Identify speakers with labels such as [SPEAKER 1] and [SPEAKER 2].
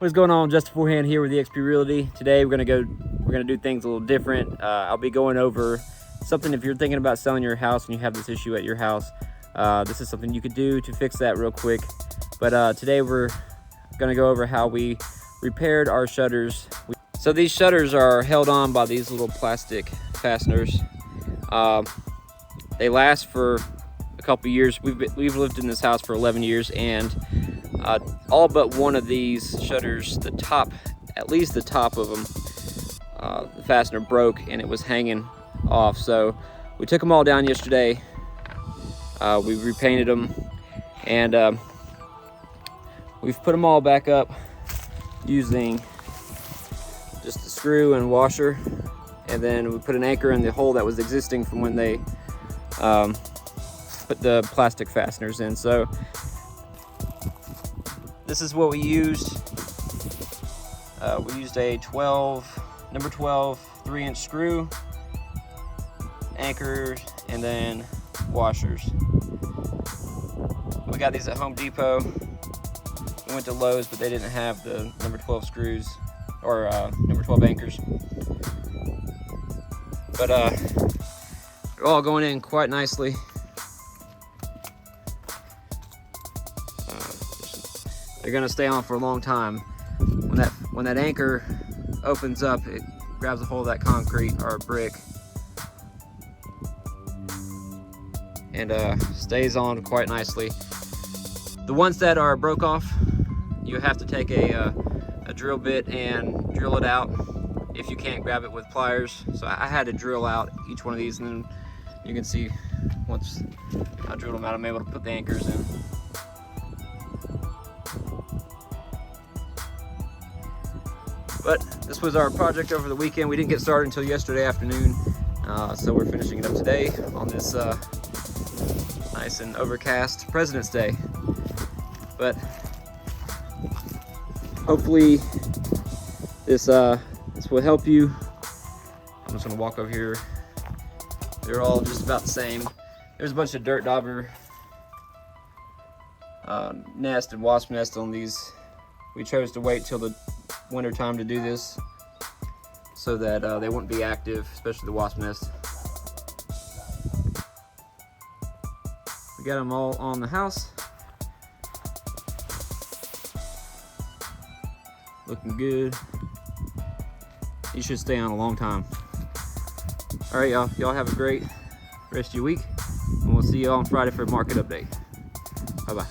[SPEAKER 1] What is going on? Justin Forehand here with eXp Realty. Today we're gonna do things a little different. I'll be going over something if you're thinking about selling your house and you have this issue at your house. This is something you could do to fix that real quick. But today we're gonna go over how we repaired our shutters. So these shutters are held on by these little plastic fasteners. They last for a couple years. We've lived in this house for 11 years, and all but one of these shutters, at least the top of them, the fastener broke and it was hanging off. So we took them all down yesterday. We repainted them, and we've put them all back up using just a screw and washer, and then we put an anchor in the hole that was existing from when they put the plastic fasteners in. So this is what we used. We used a number 12 3-inch screw, anchor, and then washers. We got these at Home Depot. We went to Lowe's, but they didn't have the number 12 screws or number 12 anchors. But they're all going in quite nicely. They're gonna stay on for a long time. When that anchor opens up, it grabs a hold of that concrete or brick and stays on quite nicely. The ones that are broke off, you have to take a drill bit and drill it out if you can't grab it with pliers. So I had to drill out each one of these, and then you can see once I drilled them out, I'm able to put the anchors in. But this was our project over the weekend. We didn't get started until yesterday afternoon, so we're finishing it up today on this nice and overcast President's Day. But hopefully this will help you. I'm just gonna walk over here. They're all just about the same. There's a bunch of dirt dauber nest and wasp nest on these. We chose to wait till the winter time to do this so that they wouldn't be active, especially the wasp nest. We got them all on the house. Looking good. You should stay on a long time. All right, y'all. Y'all have a great rest of your week, and we'll see you on Friday for a market update. Bye-bye.